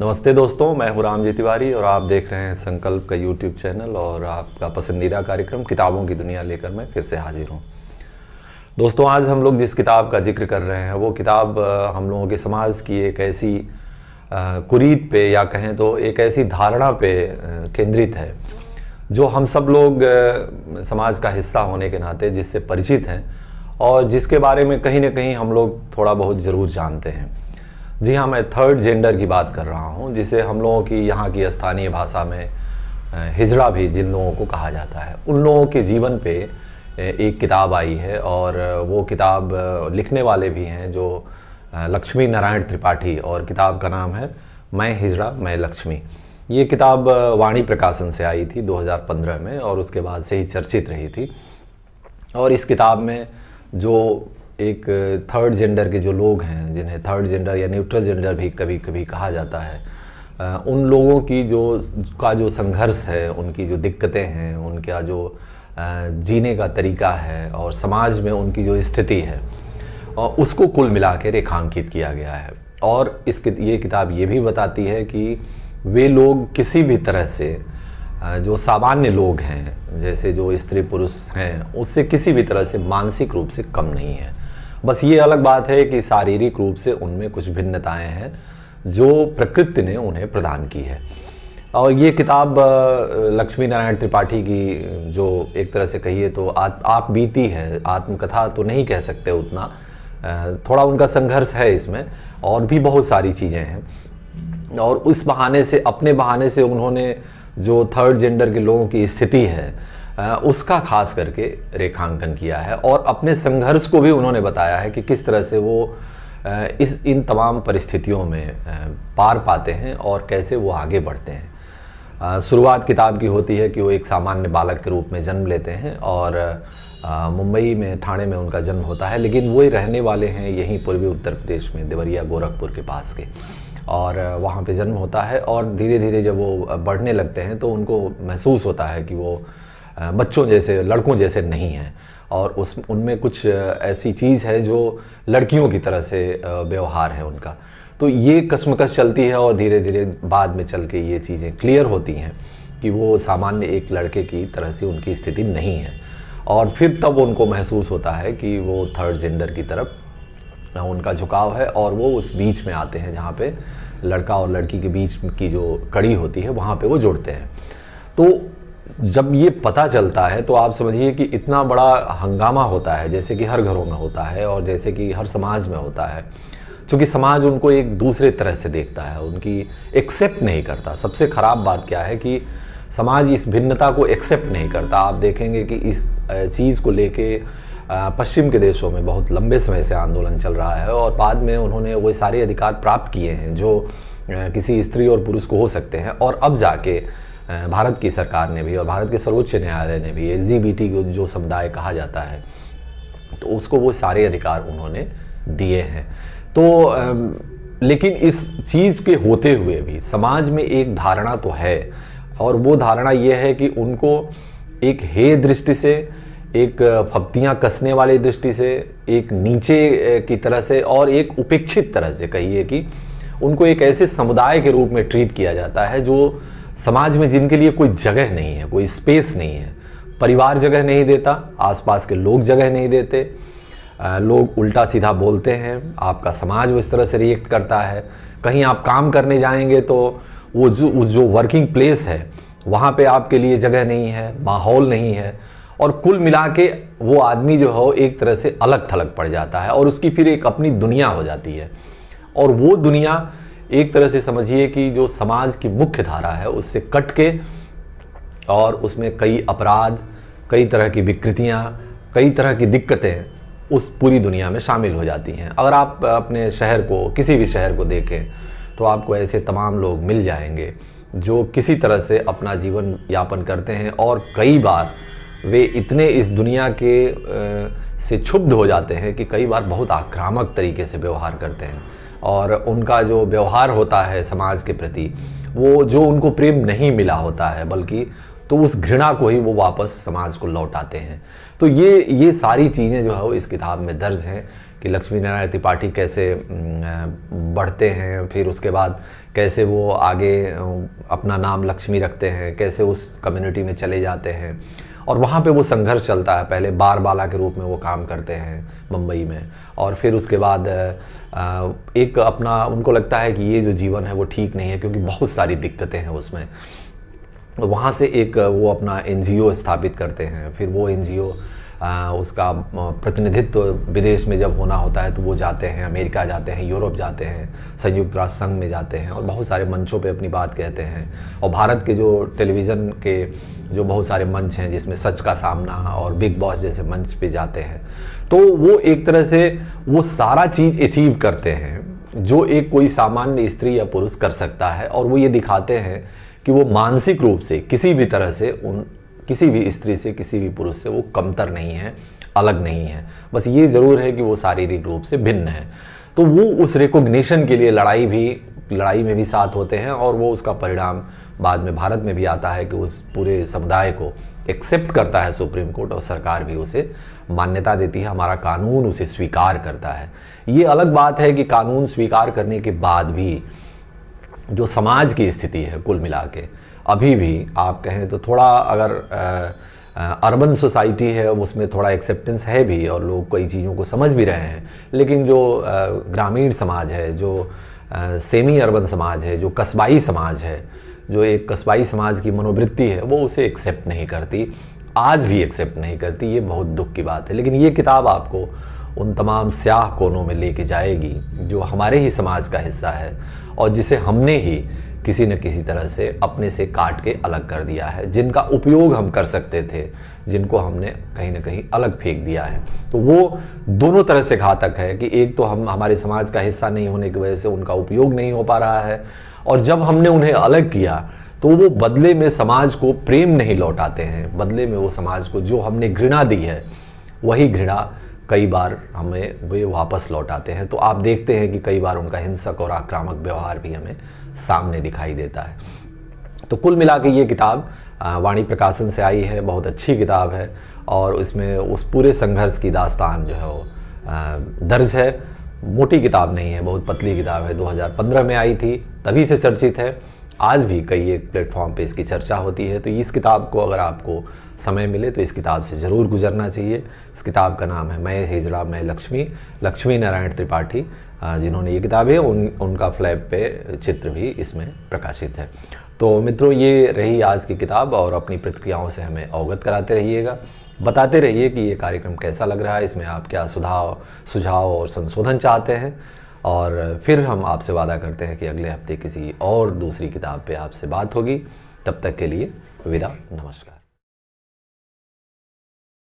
नमस्ते दोस्तों, मैं हूं रामजी तिवारी और आप देख रहे हैं संकल्प का यूट्यूब चैनल और आपका पसंदीदा कार्यक्रम किताबों की दुनिया लेकर मैं फिर से हाजिर हूं। दोस्तों, आज हम लोग जिस किताब का जिक्र कर रहे हैं वो किताब हम लोगों के समाज की एक ऐसी कुरीत पे या कहें तो एक ऐसी धारणा पे केंद्रित है जो हम सब लोग समाज का हिस्सा होने के नाते जिससे परिचित हैं और जिसके बारे में कहीं ना कहीं हम लोग थोड़ा बहुत ज़रूर जानते हैं। जी हाँ, मैं थर्ड जेंडर की बात कर रहा हूँ, जिसे हम लोगों की यहाँ की स्थानीय भाषा में हिजड़ा भी जिन लोगों को कहा जाता है। उन लोगों के जीवन पे एक किताब आई है और वो किताब लिखने वाले भी हैं जो लक्ष्मी नारायण त्रिपाठी, और किताब का नाम है मैं हिजड़ा मैं लक्ष्मी। ये किताब वाणी प्रकाशन से आई थी 2015 में और उसके बाद से ही चर्चित रही थी। और इस किताब में जो एक थर्ड जेंडर के जो लोग हैं, जिन्हें थर्ड जेंडर या न्यूट्रल जेंडर भी कभी कभी कहा जाता है, उन लोगों की जो संघर्ष है, उनकी जो दिक्कतें हैं, उनका जो जीने का तरीका है और समाज में उनकी जो स्थिति है, और उसको कुल मिला के रेखांकित किया गया है। और ये किताब ये भी बताती है कि वे लोग किसी भी तरह से जो सामान्य लोग हैं, जैसे जो स्त्री पुरुष हैं, उससे किसी भी तरह से मानसिक रूप से कम नहीं है। बस ये अलग बात है कि शारीरिक रूप से उनमें कुछ भिन्नताएं हैं जो प्रकृति ने उन्हें प्रदान की है। और ये किताब लक्ष्मी नारायण त्रिपाठी की जो एक तरह से कहिए तो आप बीती है, आत्मकथा तो नहीं कह सकते उतना, थोड़ा उनका संघर्ष है इसमें और भी बहुत सारी चीज़ें हैं। और उस बहाने से, अपने बहाने से उन्होंने जो थर्ड जेंडर के लोगों की स्थिति है उसका खास करके रेखांकन किया है और अपने संघर्ष को भी उन्होंने बताया है कि किस तरह से वो इन तमाम परिस्थितियों में पार पाते हैं और कैसे वो आगे बढ़ते हैं। शुरुआत किताब की होती है कि वो एक सामान्य बालक के रूप में जन्म लेते हैं और मुंबई में, ठाणे में उनका जन्म होता है, लेकिन वो रहने वाले हैं यहीं पूर्वी उत्तर प्रदेश में, देवरिया गोरखपुर के पास के, और वहाँ पे जन्म होता है। और धीरे धीरे जब वो बढ़ने लगते हैं तो उनको महसूस होता है कि वो बच्चों जैसे, लड़कों जैसे नहीं हैं और उनमें कुछ ऐसी चीज़ है जो लड़कियों की तरह से व्यवहार है उनका। तो ये कश्मकश चलती है और धीरे धीरे बाद में चल के ये चीज़ें क्लियर होती हैं कि वो सामान्य एक लड़के की तरह से उनकी स्थिति नहीं है। और फिर तब उनको महसूस होता है कि वो थर्ड जेंडर की तरफ उनका झुकाव है और वो उस बीच में आते हैं जहाँ पे लड़का और लड़की के बीच की जो कड़ी होती है वहाँ पे वो जुड़ते हैं। तो जब ये पता चलता है तो आप समझिए कि इतना बड़ा हंगामा होता है, जैसे कि हर घरों में होता है और जैसे कि हर समाज में होता है, क्योंकि समाज उनको एक दूसरे तरह से देखता है, उनकी एक्सेप्ट नहीं करता। सबसे ख़राब बात क्या है कि समाज इस भिन्नता को एक्सेप्ट नहीं करता। आप देखेंगे कि इस चीज़ को लेके पश्चिम के देशों में बहुत लंबे समय से आंदोलन चल रहा है और बाद में उन्होंने वो सारे अधिकार प्राप्त किए हैं जो किसी स्त्री और पुरुष को हो सकते हैं। और अब जाके भारत की सरकार ने भी और भारत के सर्वोच्च न्यायालय ने भी LGBT को जो समुदाय कहा जाता है तो उसको वो सारे अधिकार उन्होंने दिए हैं। तो लेकिन इस चीज़ के होते हुए भी समाज में एक धारणा तो है, और वो धारणा ये है कि उनको एक हे दृष्टि से, एक फब्तियाँ कसने वाली दृष्टि से, एक नीचे की तरह से और एक उपेक्षित तरह से कहिए कि उनको एक ऐसे समुदाय के रूप में ट्रीट किया जाता है जो समाज में, जिनके लिए कोई जगह नहीं है, कोई स्पेस नहीं है। परिवार जगह नहीं देता, आसपास के लोग जगह नहीं देते, लोग उल्टा सीधा बोलते हैं, आपका समाज उस तरह से रिएक्ट करता है। कहीं आप काम करने जाएंगे तो वो जो वर्किंग प्लेस है वहाँ पे आपके लिए जगह नहीं है, माहौल नहीं है, और कुल मिला के वो आदमी जो है एक तरह से अलग थलग पड़ जाता है और उसकी फिर एक अपनी दुनिया हो जाती है। और वो दुनिया एक तरह से समझिए कि जो समाज की मुख्य धारा है उससे कट के, और उसमें कई अपराध, कई तरह की विकृतियाँ, कई तरह की दिक्कतें उस पूरी दुनिया में शामिल हो जाती हैं। अगर आप अपने शहर को, किसी भी शहर को देखें तो आपको ऐसे तमाम लोग मिल जाएंगे जो किसी तरह से अपना जीवन यापन करते हैं और कई बार वे इतने इस दुनिया के से क्षुब्ध हो जाते हैं कि कई बार बहुत आक्रामक तरीके से व्यवहार करते हैं। और उनका जो व्यवहार होता है समाज के प्रति, वो जो उनको प्रेम नहीं मिला होता है, बल्कि तो उस घृणा को ही वो वापस समाज को लौटाते हैं। तो ये सारी चीज़ें जो है वो इस किताब में दर्ज हैं कि लक्ष्मी नारायण त्रिपाठी कैसे बढ़ते हैं, फिर उसके बाद कैसे वो आगे अपना नाम लक्ष्मी रखते हैं, कैसे उस कम्युनिटी में चले जाते हैं और वहाँ पे वो संघर्ष चलता है। पहले बार बाला के रूप में वो काम करते हैं मुंबई में, और फिर उसके बाद एक अपना उनको लगता है कि ये जो जीवन है वो ठीक नहीं है क्योंकि बहुत सारी दिक्कतें हैं उसमें। वहाँ से एक वो अपना एनजीओ स्थापित करते हैं। फिर वो एनजीओ उसका प्रतिनिधित्व विदेश में जब होना होता है तो वो जाते हैं, अमेरिका जाते हैं, यूरोप जाते हैं, संयुक्त राष्ट्र संघ में जाते हैं और बहुत सारे मंचों पे अपनी बात कहते हैं। और भारत के जो टेलीविज़न के जो बहुत सारे मंच हैं जिसमें सच का सामना और बिग बॉस जैसे मंच पे जाते हैं, तो वो एक तरह से वो सारा चीज़ अचीव करते हैं जो एक कोई सामान्य स्त्री या पुरुष कर सकता है। और वो ये दिखाते हैं कि वो मानसिक रूप से किसी भी तरह से किसी भी स्त्री से, किसी भी पुरुष से वो कमतर नहीं है, अलग नहीं है। बस ये ज़रूर है कि वो शारीरिक रूप से भिन्न है। तो वो उस रिकॉग्निशन के लिए लड़ाई में भी साथ होते हैं और वो उसका परिणाम बाद में भारत में भी आता है कि उस पूरे समुदाय को एक्सेप्ट करता है सुप्रीम कोर्ट और सरकार भी उसे मान्यता देती है, हमारा कानून उसे स्वीकार करता है। ये अलग बात है कि कानून स्वीकार करने के बाद भी जो समाज की स्थिति है कुल मिला के अभी भी आप कहें तो थोड़ा अगर अर्बन सोसाइटी है उसमें थोड़ा एक्सेप्टेंस है भी और लोग कई चीज़ों को समझ भी रहे हैं, लेकिन जो ग्रामीण समाज है, जो सेमी अर्बन समाज है, जो कस्बाई समाज है, जो एक कस्बाई समाज की मनोवृत्ति है वो उसे एक्सेप्ट नहीं करती, आज भी एक्सेप्ट नहीं करती। ये बहुत दुख की बात है। लेकिन ये किताब आपको उन तमाम स्याह कोनों में लेके जाएगी जो हमारे ही समाज का हिस्सा है और जिसे हमने ही किसी न किसी तरह से अपने से काट के अलग कर दिया है, जिनका उपयोग हम कर सकते थे, जिनको हमने कहीं ना कहीं अलग फेंक दिया है। तो वो दोनों तरह से घातक है कि एक तो हम हमारे समाज का हिस्सा नहीं होने की वजह से उनका उपयोग नहीं हो पा रहा है, और जब हमने उन्हें अलग किया तो वो बदले में समाज को प्रेम नहीं लौटाते हैं, बदले में वो समाज को जो हमने घृणा दी है वही घृणा कई बार हमें वे वापस लौटाते हैं। तो आप देखते हैं कि कई बार उनका हिंसक और आक्रामक व्यवहार भी हमें सामने दिखाई देता है। तो कुल मिला के ये किताब वाणी प्रकाशन से आई है, बहुत अच्छी किताब है और इसमें उस पूरे संघर्ष की दास्तान जो है वो दर्ज है। मोटी किताब नहीं है, बहुत पतली किताब है। 2015 में आई थी, तभी से चर्चित है। आज भी कई एक प्लेटफॉर्म पे इसकी चर्चा होती है। तो इस किताब को अगर आपको समय मिले तो इस किताब से ज़रूर गुजरना चाहिए। इस किताब का नाम है मैं हिजड़ा मैं लक्ष्मी, लक्ष्मी नारायण त्रिपाठी जिन्होंने ये किताब है उनका फ्लैप पे चित्र भी इसमें प्रकाशित है। तो मित्रों, ये रही आज की किताब और अपनी प्रतिक्रियाओं से हमें अवगत कराते रहिएगा, बताते रहिए कि ये कार्यक्रम कैसा लग रहा है, इसमें आप क्या सुझाव और संशोधन चाहते हैं। और फिर हम आपसे वादा करते हैं कि अगले हफ्ते किसी और दूसरी किताब पे आपसे बात होगी। तब तक के लिए विदा, नमस्कार।